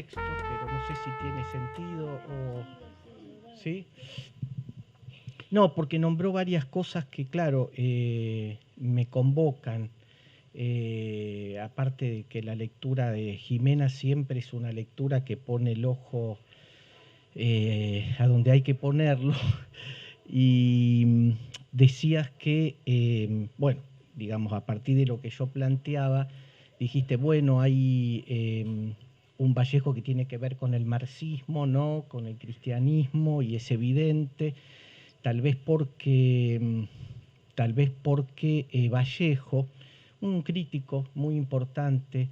texto, pero no sé si tiene sentido o... ¿Sí? No, porque nombró varias cosas que, claro, me convocan. Aparte de que la lectura de Jimena siempre es una lectura que pone el ojo a donde hay que ponerlo. Y decías que, bueno, digamos, a partir de lo que yo planteaba, dijiste, bueno, hay un Vallejo que tiene que ver con el marxismo, ¿no? Con el cristianismo, y es evidente, tal vez porque, Vallejo, un crítico muy importante,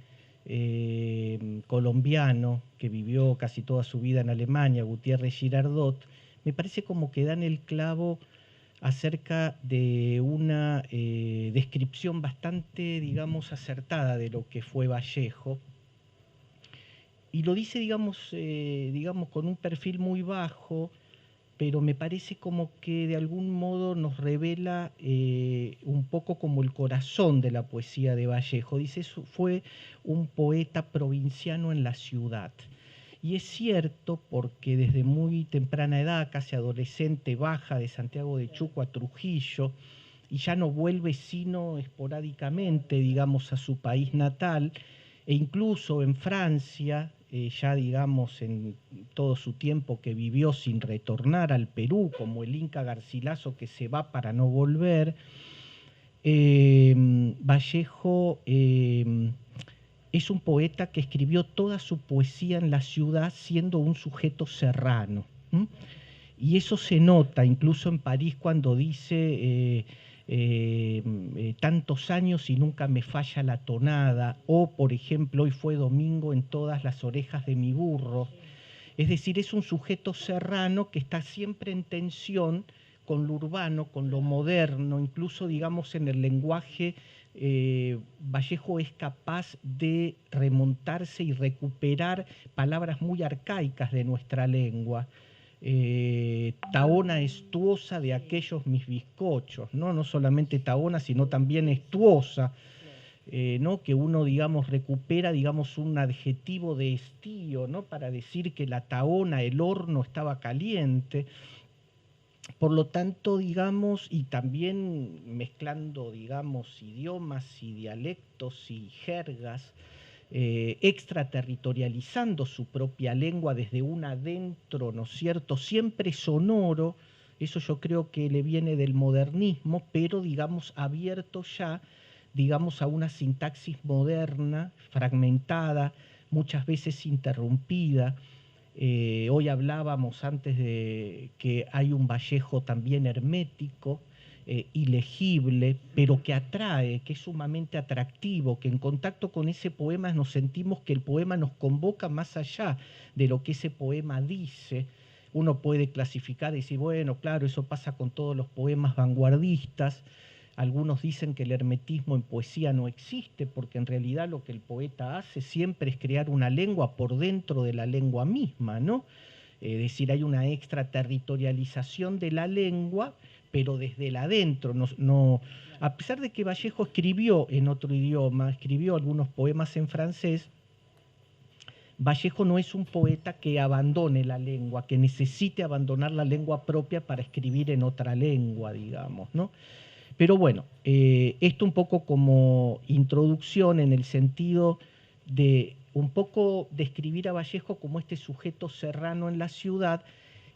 colombiano, que vivió casi toda su vida en Alemania, Gutiérrez Girardot, me parece como que dan el clavo acerca de una descripción bastante, digamos, acertada de lo que fue Vallejo. Y lo dice, digamos, con un perfil muy bajo, pero me parece como que de algún modo nos revela un poco como el corazón de la poesía de Vallejo. Dice, fue un poeta provinciano en la ciudad. Y es cierto porque desde muy temprana edad, casi adolescente, baja de Santiago de Chuco a Trujillo y ya no vuelve sino esporádicamente, digamos, a su país natal, e incluso en Francia, ya digamos en todo su tiempo que vivió sin retornar al Perú, como el Inca Garcilaso que se va para no volver, Vallejo es un poeta que escribió toda su poesía en la ciudad siendo un sujeto serrano. Y eso se nota incluso en París cuando dice tantos años y nunca me falla la tonada, o por ejemplo, hoy fue domingo en todas las orejas de mi burro. Es decir, es un sujeto serrano que está siempre en tensión con lo urbano, con lo moderno, incluso digamos en el lenguaje. Vallejo es capaz de remontarse y recuperar palabras muy arcaicas de nuestra lengua. Taona estuosa de aquellos mis bizcochos, ¿no? No solamente taona, sino también estuosa, ¿no? Que uno, digamos, recupera, digamos, un adjetivo de estío, ¿no? Para decir que la taona, el horno, estaba caliente. Por lo tanto, digamos, y también mezclando, digamos, idiomas y dialectos y jergas, extraterritorializando su propia lengua desde un adentro, ¿no es cierto?, siempre sonoro. Eso yo creo que le viene del modernismo, pero digamos abierto ya, digamos, a una sintaxis moderna, fragmentada, muchas veces interrumpida. Hoy hablábamos antes de que hay un Vallejo también hermético, ilegible, pero que atrae, que es sumamente atractivo, que en contacto con ese poema nos sentimos que el poema nos convoca más allá de lo que ese poema dice. Uno puede clasificar y decir, bueno, claro, eso pasa con todos los poemas vanguardistas. Algunos dicen que el hermetismo en poesía no existe, porque en realidad lo que el poeta hace siempre es crear una lengua por dentro de la lengua misma, ¿no? Es decir, hay una extraterritorialización de la lengua, pero desde el adentro. A pesar de que Vallejo escribió en otro idioma, escribió algunos poemas en francés, Vallejo no es un poeta que abandone la lengua, que necesite abandonar la lengua propia para escribir en otra lengua, digamos, ¿no? Pero bueno, esto un poco como introducción en el sentido de un poco describir a Vallejo como este sujeto serrano en la ciudad,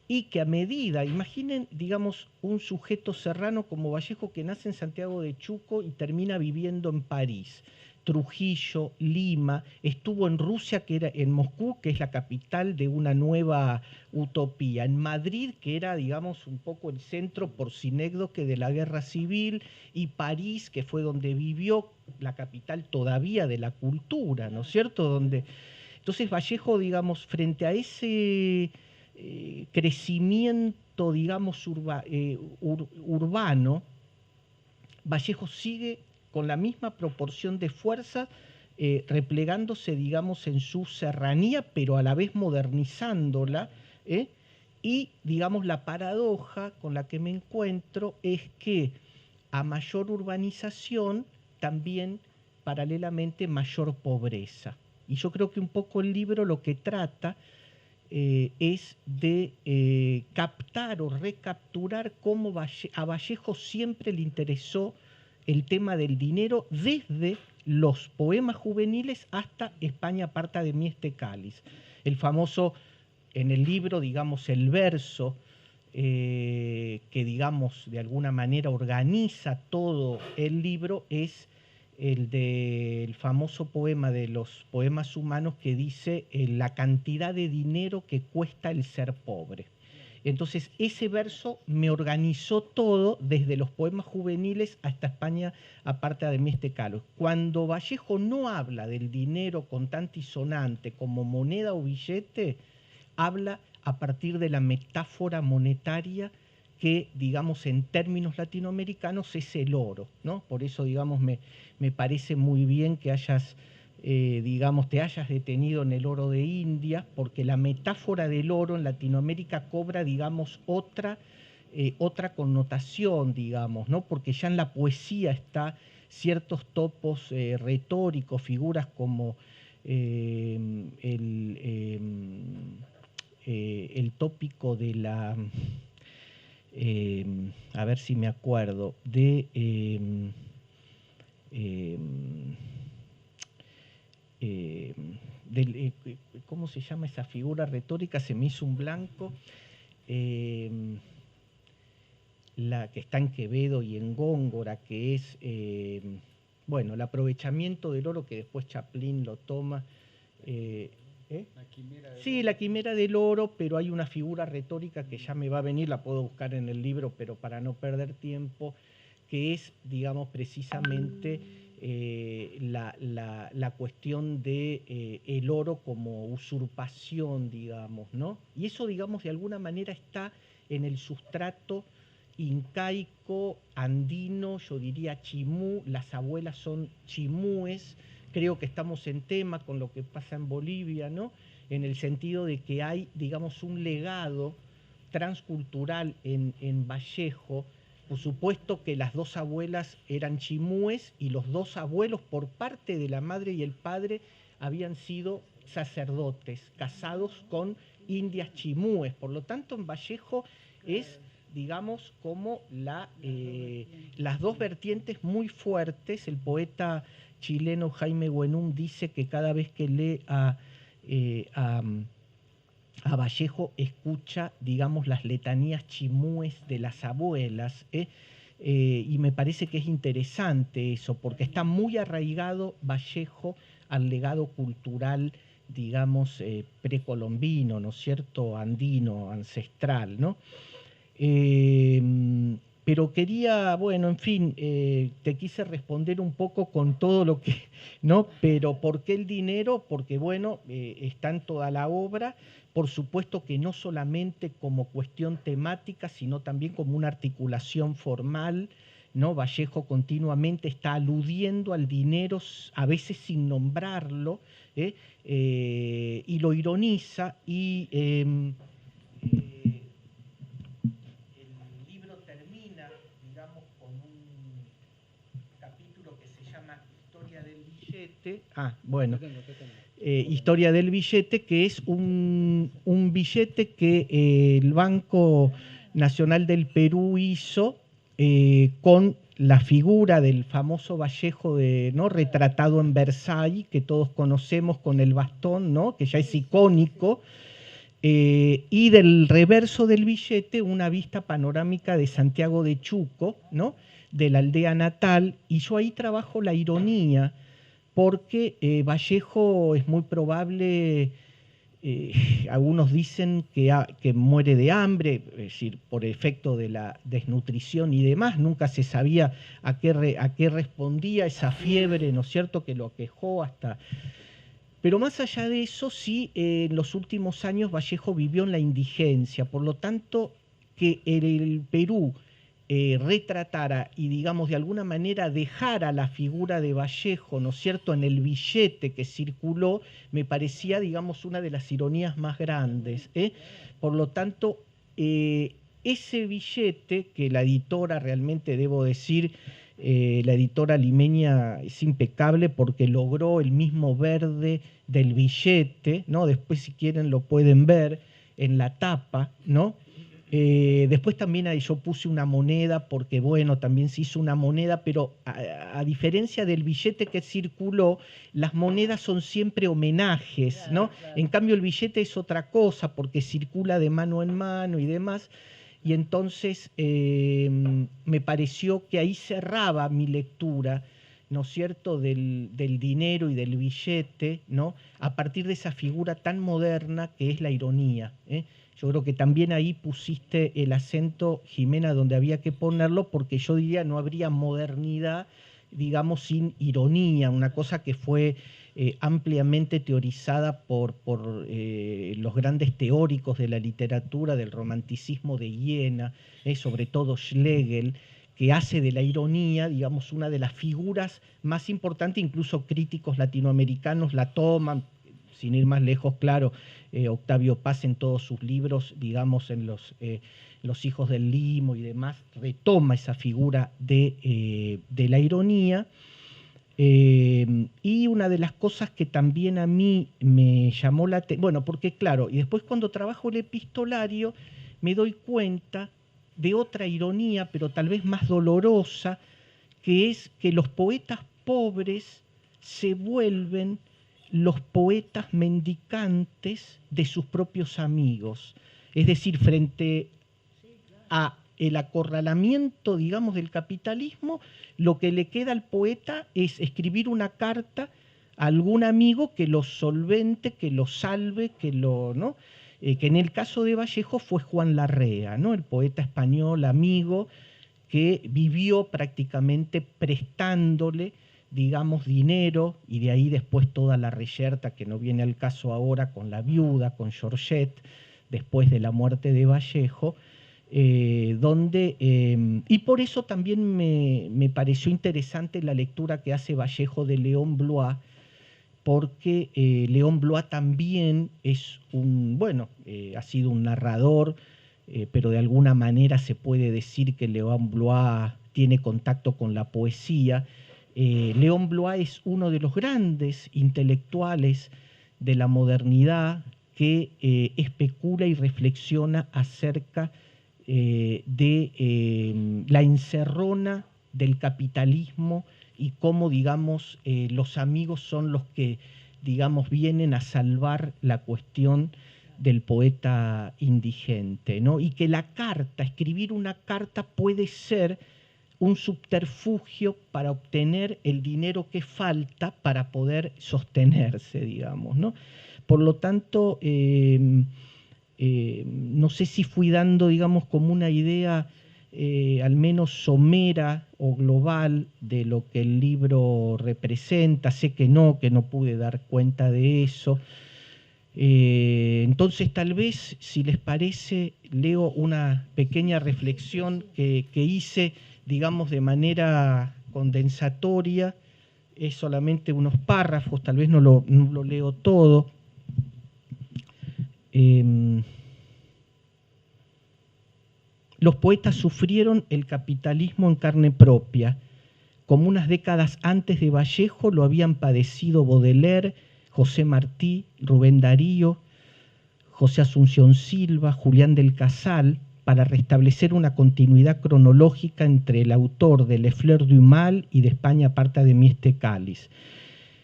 y que a medida, imaginen, digamos, un sujeto serrano como Vallejo que nace en Santiago de Chuco y termina viviendo en París, Trujillo, Lima, estuvo en Rusia, que era en Moscú, que es la capital de una nueva utopía, en Madrid, que era, digamos, un poco el centro por sinécdoque de la guerra civil, y París, que fue donde vivió, la capital todavía de la cultura, ¿no es cierto? Entonces Vallejo, digamos, frente a ese crecimiento, digamos, urbano, Vallejo sigue con la misma proporción de fuerza, replegándose, digamos, en su serranía, pero a la vez modernizándola, ¿eh? Y, digamos, la paradoja con la que me encuentro es que a mayor urbanización, también paralelamente mayor pobreza. Y yo creo que un poco el libro lo que trata es de captar o recapturar cómo a Vallejo siempre le interesó el tema del dinero desde los poemas juveniles hasta España aparta de mí este cáliz. El famoso, en el libro, digamos, el verso que, digamos, de alguna manera organiza todo el libro es el del famoso poema de los poemas humanos que dice la cantidad de dinero que cuesta el ser pobre. Entonces ese verso me organizó todo desde los poemas juveniles hasta España aparte de mí este cáliz. Cuando Vallejo no habla del dinero contante y sonante como moneda o billete, habla a partir de la metáfora monetaria que, digamos, en términos latinoamericanos es el oro, ¿no? Por eso, digamos, me parece muy bien que hayas, digamos, te hayas detenido en el oro de India, porque la metáfora del oro en Latinoamérica cobra, digamos, otra connotación, digamos, ¿no? Porque ya en la poesía está ciertos topos retóricos, figuras como el tópico de la, a ver si me acuerdo, de ¿cómo se llama esa figura retórica? Se me hizo un blanco. La que está en Quevedo y en Góngora, que es, bueno, el aprovechamiento del oro que después Chaplin lo toma. La quimera del oro. La quimera del oro, pero hay una figura retórica que ya me va a venir, la puedo buscar en el libro, pero para no perder tiempo, que es, digamos, precisamente la cuestión de el oro como usurpación, digamos, ¿no? Y eso, digamos, de alguna manera está en el sustrato incaico, andino, yo diría chimú, las abuelas son chimúes. Creo que estamos en tema con lo que pasa en Bolivia, ¿no? En el sentido de que hay, digamos, un legado transcultural en Vallejo. Por supuesto que las dos abuelas eran chimúes y los dos abuelos, por parte de la madre y el padre, habían sido sacerdotes, casados con indias chimúes. Por lo tanto, en Vallejo es, digamos, como las dos vertientes muy fuertes. El poeta chileno Jaime Buenum dice que cada vez que lee a Vallejo escucha, digamos, las letanías chimúes de las abuelas, y me parece que es interesante eso, porque está muy arraigado Vallejo al legado cultural, digamos, precolombino, ¿no es cierto?, andino, ancestral, ¿no? Pero quería, bueno, en fin, te quise responder un poco con todo lo que, ¿no? Pero ¿por qué el dinero? Porque, bueno, está en toda la obra, por supuesto que no solamente como cuestión temática, sino también como una articulación formal, ¿no? Vallejo continuamente está aludiendo al dinero, a veces sin nombrarlo, y lo ironiza, y bueno, historia del billete, que es un billete que el Banco Nacional del Perú hizo con la figura del famoso Vallejo, ¿no?, retratado en Versailles, que todos conocemos, con el bastón, ¿no?, que ya es icónico, y del reverso del billete una vista panorámica de Santiago de Chuco, ¿no?, de la aldea natal, y yo ahí trabajo la ironía, porque Vallejo es muy probable, algunos dicen que muere de hambre, es decir, por efecto de la desnutrición y demás. Nunca se sabía a qué respondía esa fiebre, ¿no es cierto?, que lo aquejó hasta... Pero más allá de eso, sí, en los últimos años Vallejo vivió en la indigencia, por lo tanto, que el Perú retratara y, digamos, de alguna manera dejara la figura de Vallejo, ¿no es cierto?, en el billete que circuló, me parecía, digamos, una de las ironías más grandes. Por lo tanto, ese billete, que la editora, realmente debo decir, la editora limeña es impecable porque logró el mismo verde del billete, ¿no? Después, si quieren, lo pueden ver en la tapa, ¿no? Después también ahí yo puse una moneda porque, bueno, también se hizo una moneda, pero a diferencia del billete que circuló, las monedas son siempre homenajes, ¿no? Claro. En cambio el billete es otra cosa porque circula de mano en mano y demás, y entonces me pareció que ahí cerraba mi lectura, ¿no es cierto?, del dinero y del billete, ¿no?, a partir de esa figura tan moderna que es la ironía, ¿eh? Yo creo que también ahí pusiste el acento, Jimena, donde había que ponerlo, porque yo diría no habría modernidad, digamos, sin ironía, una cosa que fue ampliamente teorizada por los grandes teóricos de la literatura, del romanticismo de Iena, sobre todo Schlegel, que hace de la ironía, digamos, una de las figuras más importantes, incluso críticos latinoamericanos la toman, sin ir más lejos, claro, Octavio Paz en todos sus libros, digamos, en los Hijos del Limo y demás, retoma esa figura de la ironía. Y una de las cosas que también a mí me llamó la atención, bueno, porque claro, y después cuando trabajo el epistolario me doy cuenta de otra ironía, pero tal vez más dolorosa, que es que los poetas pobres se vuelven los poetas mendicantes de sus propios amigos. Es decir, frente a el acorralamiento, digamos, del capitalismo, lo que le queda al poeta es escribir una carta a algún amigo que lo solvente, que lo salve, que lo, ¿no? Que en el caso de Vallejo fue Juan Larrea, ¿no?, el poeta español amigo que vivió prácticamente prestándole, digamos, dinero, y de ahí después toda la reyerta que no viene al caso ahora con la viuda, con Georgette, después de la muerte de Vallejo, y por eso también me pareció interesante la lectura que hace Vallejo de Léon Bloy, porque Léon Bloy también es ha sido un narrador, pero de alguna manera se puede decir que Léon Bloy tiene contacto con la poesía. Léon Bloy es uno de los grandes intelectuales de la modernidad que especula y reflexiona acerca de la encerrona del capitalismo y cómo, digamos, los amigos son los que, digamos, vienen a salvar la cuestión del poeta indigente, ¿no? Y que la carta, escribir una carta puede ser un subterfugio para obtener el dinero que falta para poder sostenerse, digamos, ¿no? Por lo tanto, no sé si fui dando, digamos, como una idea al menos somera o global de lo que el libro representa. Sé que no pude dar cuenta de eso. Entonces, tal vez, si les parece, leo una pequeña reflexión que hice, digamos, de manera condensatoria. Es solamente unos párrafos, tal vez no lo leo todo. Los poetas sufrieron el capitalismo en carne propia. Como unas décadas antes de Vallejo lo habían padecido Baudelaire, José Martí, Rubén Darío, José Asunción Silva, Julián del Casal, para restablecer una continuidad cronológica entre el autor de Les Fleurs du Mal y de España aparta de mí este cáliz.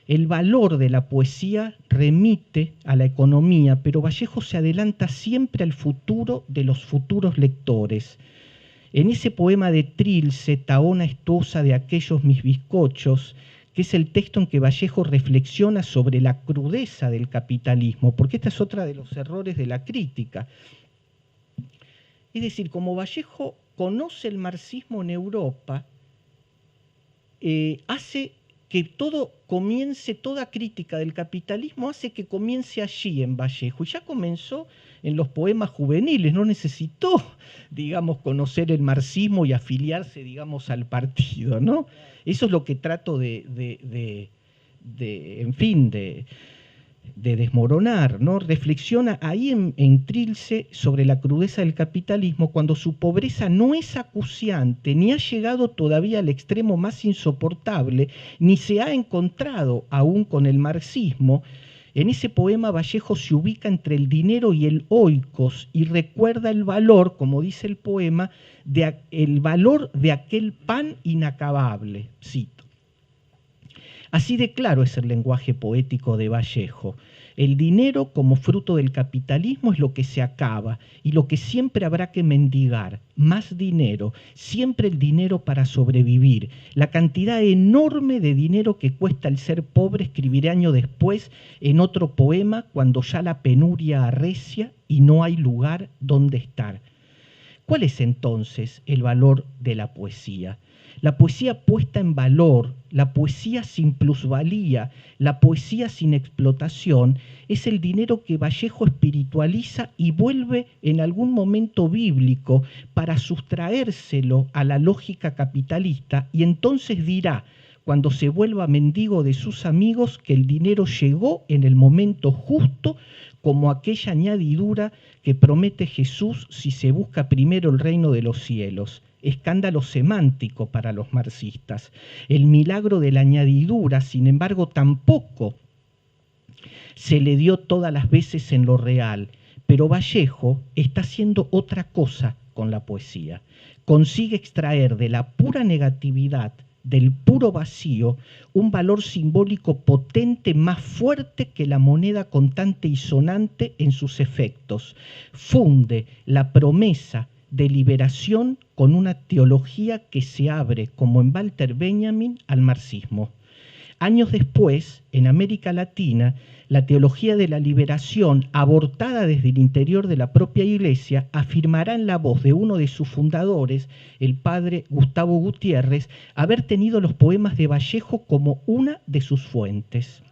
El valor de la poesía remite a la economía, pero Vallejo se adelanta siempre al futuro de los futuros lectores. En ese poema de Trilce, Tahona estosa de aquellos mis bizcochos, que es el texto en que Vallejo reflexiona sobre la crudeza del capitalismo, porque esta es otra de los errores de la crítica. Es decir, como Vallejo conoce el marxismo en Europa, hace que todo comience, toda crítica del capitalismo hace que comience allí en Vallejo, y ya comenzó en los poemas juveniles, no necesitó, digamos, conocer el marxismo y afiliarse, digamos, al partido, ¿no? Eso es lo que trato de desmoronar, ¿no? Reflexiona ahí en Trilce sobre la crudeza del capitalismo cuando su pobreza no es acuciante, ni ha llegado todavía al extremo más insoportable, ni se ha encontrado aún con el marxismo. En ese poema Vallejo se ubica entre el dinero y el oikos y recuerda el valor, como dice el poema, el valor de aquel pan inacabable, cito. Así de claro es el lenguaje poético de Vallejo. El dinero como fruto del capitalismo es lo que se acaba y lo que siempre habrá que mendigar. Más dinero, siempre el dinero para sobrevivir. La cantidad enorme de dinero que cuesta el ser pobre, escribiré años después en otro poema, cuando ya la penuria arrecia y no hay lugar donde estar. ¿Cuál es entonces el valor de la poesía? La poesía puesta en valor, la poesía sin plusvalía, la poesía sin explotación, es el dinero que Vallejo espiritualiza y vuelve en algún momento bíblico para sustraérselo a la lógica capitalista y entonces dirá, cuando se vuelva mendigo de sus amigos, que el dinero llegó en el momento justo como aquella añadidura que promete Jesús si se busca primero el reino de los cielos. Escándalo semántico para los marxistas. El milagro de la añadidura, sin embargo, tampoco se le dio todas las veces en lo real, pero Vallejo está haciendo otra cosa con la poesía. Consigue extraer de la pura negatividad, del puro vacío, un valor simbólico potente más fuerte que la moneda contante y sonante en sus efectos. Funde la promesa de liberación con una teología que se abre, como en Walter Benjamin, al marxismo. Años después, en América Latina, la teología de la liberación, abortada desde el interior de la propia Iglesia, afirmará en la voz de uno de sus fundadores, el padre Gustavo Gutiérrez, haber tenido los poemas de Vallejo como una de sus fuentes.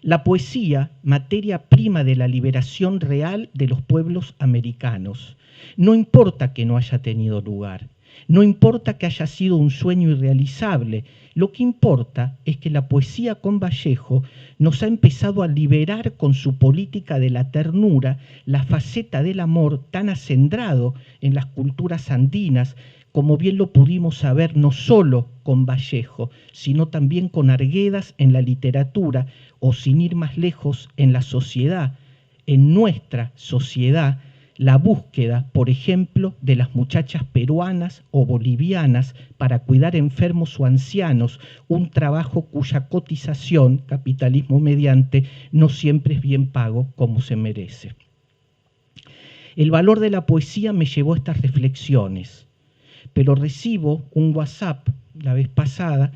La poesía, materia prima de la liberación real de los pueblos americanos. No importa que no haya tenido lugar, no importa que haya sido un sueño irrealizable, lo que importa es que la poesía con Vallejo nos ha empezado a liberar con su política de la ternura, la faceta del amor tan acendrado en las culturas andinas, como bien lo pudimos saber no solo con Vallejo, sino también con Arguedas en la literatura, o sin ir más lejos en la sociedad, en nuestra sociedad, la búsqueda, por ejemplo, de las muchachas peruanas o bolivianas para cuidar enfermos o ancianos, un trabajo cuya cotización, capitalismo mediante, no siempre es bien pago como se merece. El valor de la poesía me llevó a estas reflexiones, pero recibo un WhatsApp la vez pasada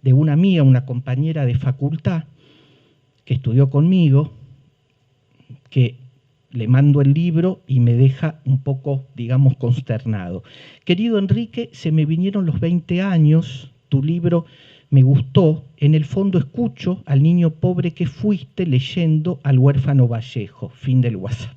de una amiga, una compañera de facultad que estudió conmigo, que le mando el libro y me deja un poco, digamos, consternado. Querido Enrique, se me vinieron los 20 años, tu libro me gustó, en el fondo escucho al niño pobre que fuiste leyendo al huérfano Vallejo, fin del WhatsApp.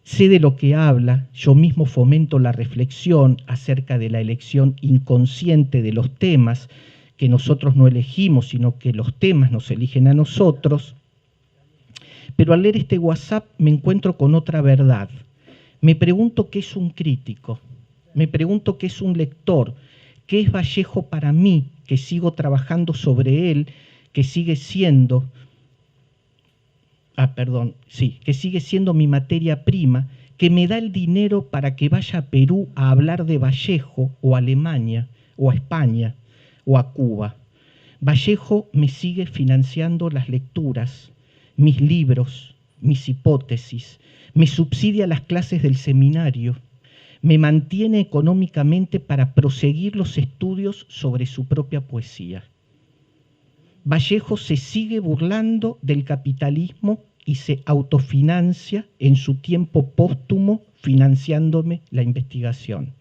Sé de lo que habla, yo mismo fomento la reflexión acerca de la elección inconsciente de los temas que nosotros no elegimos, sino que los temas nos eligen a nosotros. Pero al leer este WhatsApp me encuentro con otra verdad. Me pregunto qué es un crítico, me pregunto qué es un lector, qué es Vallejo para mí, que sigo trabajando sobre él, que sigue siendo, que sigue siendo mi materia prima, que me da el dinero para que vaya a Perú a hablar de Vallejo, o a Alemania, o a España, o a Cuba. Vallejo me sigue financiando las lecturas, mis libros, mis hipótesis, me subsidia las clases del seminario, me mantiene económicamente para proseguir los estudios sobre su propia poesía. Vallejo se sigue burlando del capitalismo y se autofinancia en su tiempo póstumo financiándome la investigación.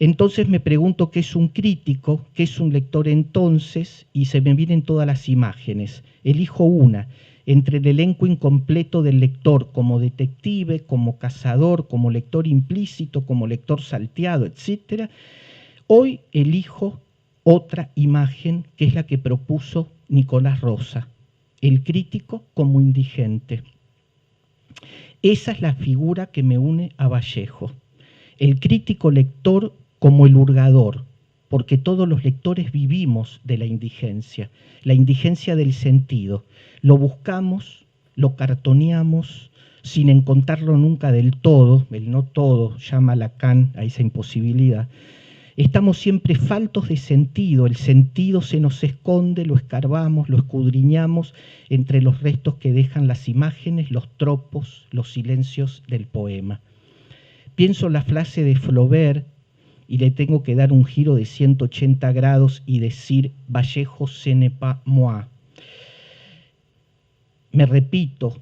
Entonces me pregunto qué es un crítico, qué es un lector entonces, y se me vienen todas las imágenes. Elijo una, entre el elenco incompleto del lector, como detective, como cazador, como lector implícito, como lector salteado, etc. Hoy elijo otra imagen, que es la que propuso Nicolás Rosa, el crítico como indigente. Esa es la figura que me une a Vallejo. El crítico lector como el hurgador, porque todos los lectores vivimos de la indigencia del sentido. Lo buscamos, lo cartoneamos, sin encontrarlo nunca del todo, el no todo llama Lacan a esa imposibilidad. Estamos siempre faltos de sentido, el sentido se nos esconde, lo escarbamos, lo escudriñamos entre los restos que dejan las imágenes, los tropos, los silencios del poema. Pienso la frase de Flaubert y le tengo que dar un giro de 180 grados y decir Vallejo ce n'est pas moi. Me repito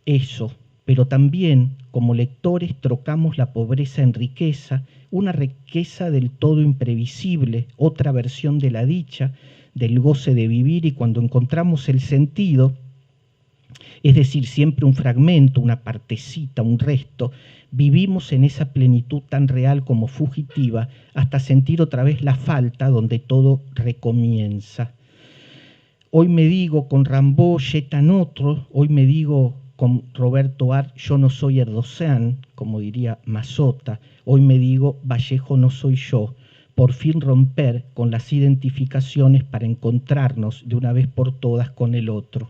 eso, pero también como lectores trocamos la pobreza en riqueza, una riqueza del todo imprevisible, otra versión de la dicha, del goce de vivir, y cuando encontramos el sentido, es decir, siempre un fragmento, una partecita, un resto, vivimos en esa plenitud tan real como fugitiva hasta sentir otra vez la falta donde todo recomienza. Hoy me digo con Rimbaud, jetan otro, hoy me digo con Roberto Art, yo no soy Erdosán, como diría Mazota, hoy me digo Vallejo no soy yo, por fin romper con las identificaciones para encontrarnos de una vez por todas con el otro.